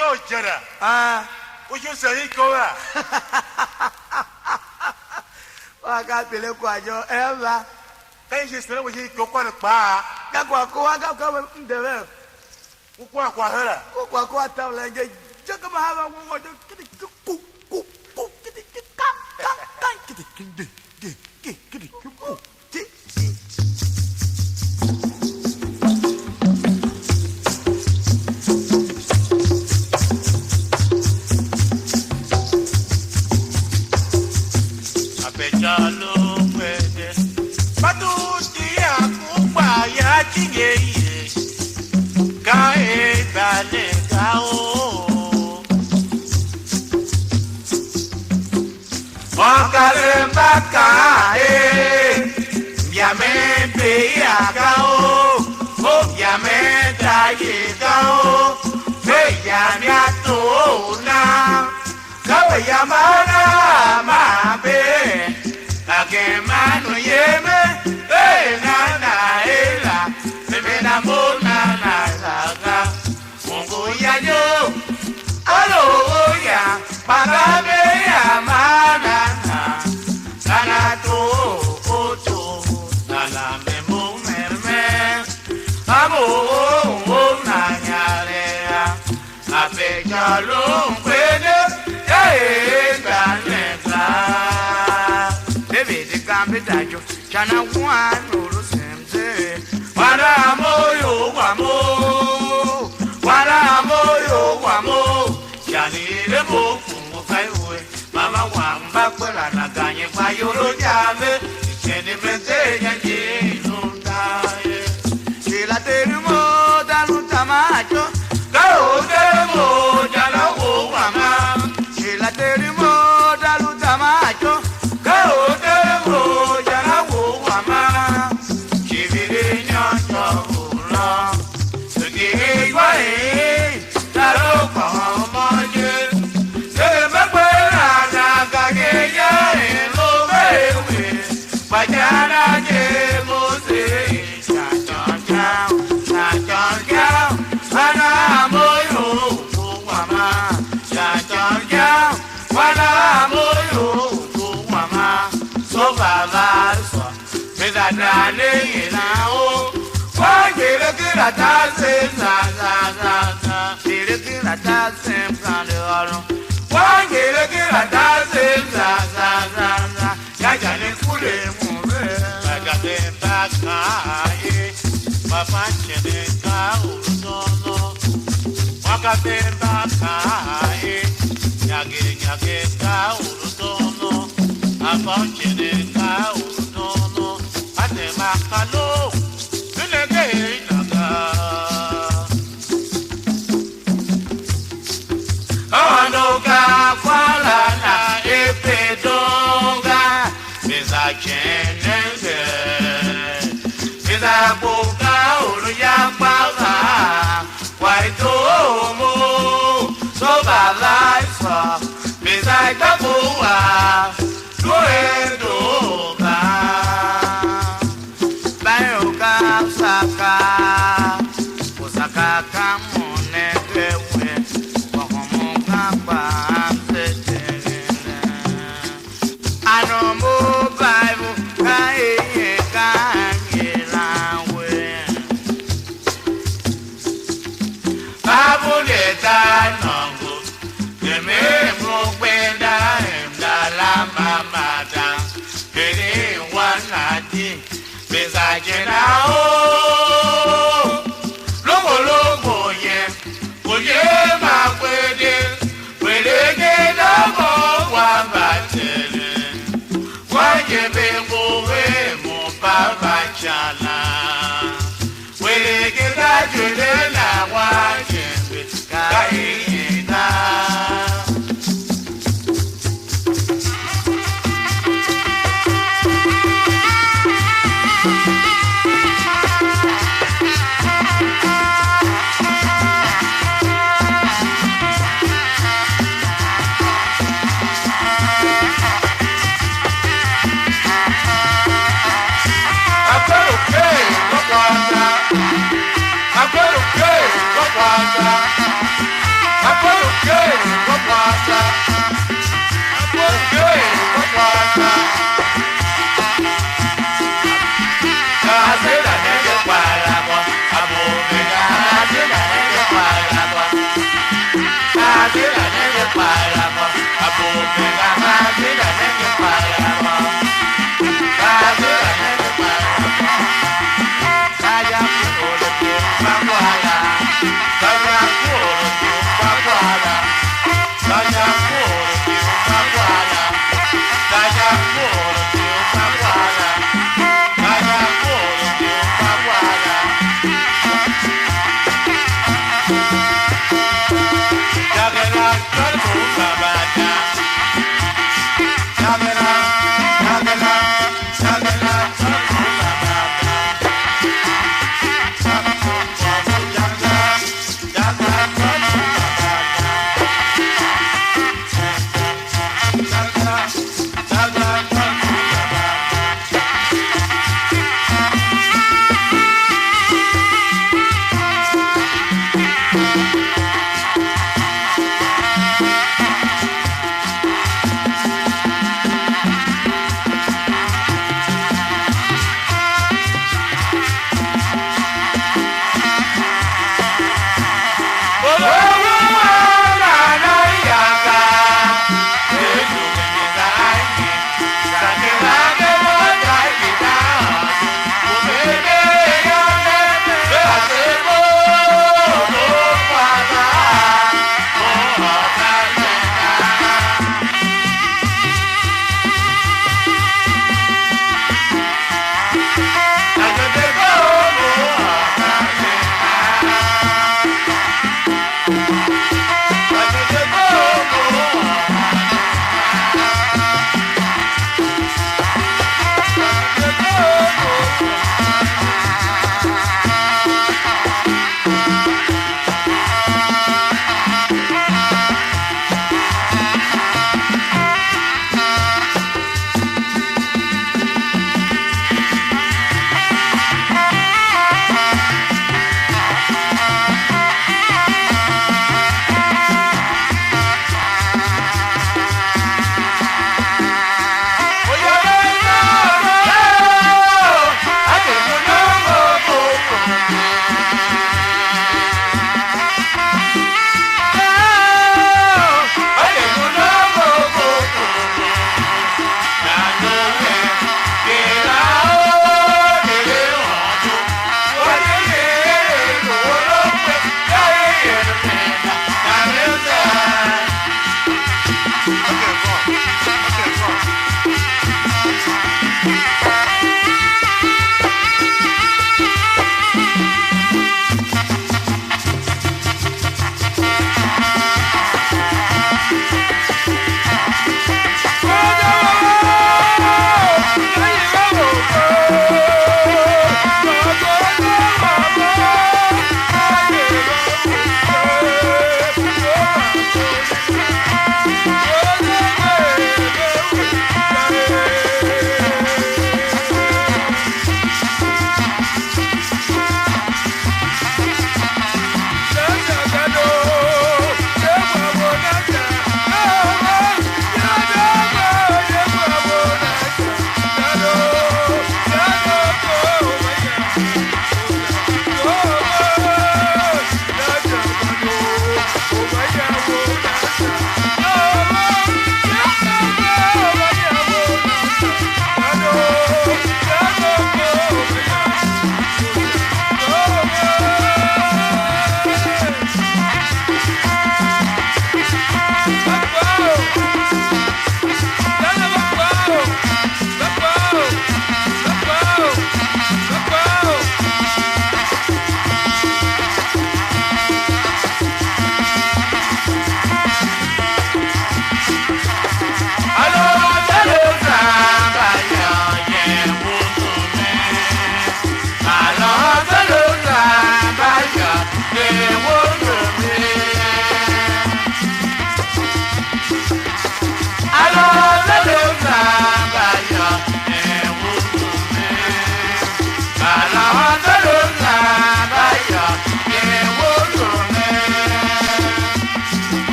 Yo jara. O yo sari ko wa. Wa ka pele kwa jo eva. Kai je sere wo je ko kwa pa. Ka kwa ko wa ka ka ndele. Ko kwa hera. Ko kwa ta la je je ka ma ha wo jo kiti ku kiti ka kiti kindi kiti ku ti. Jalo pede patu dia kupa ya kinge kae bale gao wakale bakae ya me pe ya gao ya me da ye gao pe ya nya to na kawe ya mana ma be Ake manu yeme, na ela, bebe na mona na saga, mungu ya yo, alo ya, pagabe ya manana, sana to oto, nala me merme, amo na nyalea, ape jalong kwene, ya Dajo, Chana one, Uru Semse, Wadamoyo, Wamo, Chani Rebo, Fungo Mama Wamba, Purana Ganye, Payoro Jave, Sedimente, Yaji, Taye, Chila Termo, Danu Tamacho, Gao Demo, Jala Wama, Chila Termo, Dalu Tamacho, Gao Demo. Bajara je mose, cha cha, ana moyo wama, cha wana moyo wama, so baba so, me da dale na o, wa gele gele ta se za, gele gele ta se prande oro, wa gele gele ta se za, ya jale kule. Kae, papa chene ka usono, wakapenda kae, nyage ka usono, papa chene ka usono, ate makalo, nilege naga. Awanoka kwala na epedonga, meza chene. Boca ulu ya paga, waitomo, soba laisa, besai tapua, duendoka, bayoka saka, osaka kamone kewe, wakomoka pa setele, anomo baibu kae kae. Nango, the me mwenda mdala mamada, kene wanati, bezaje na o, logo ye makwede, kwede mo wambatele, waje bengo mo baba chala, wele dajo na waje. Saya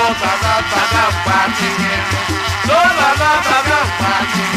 Baba, baba, baba, baba, baba, baba, baba,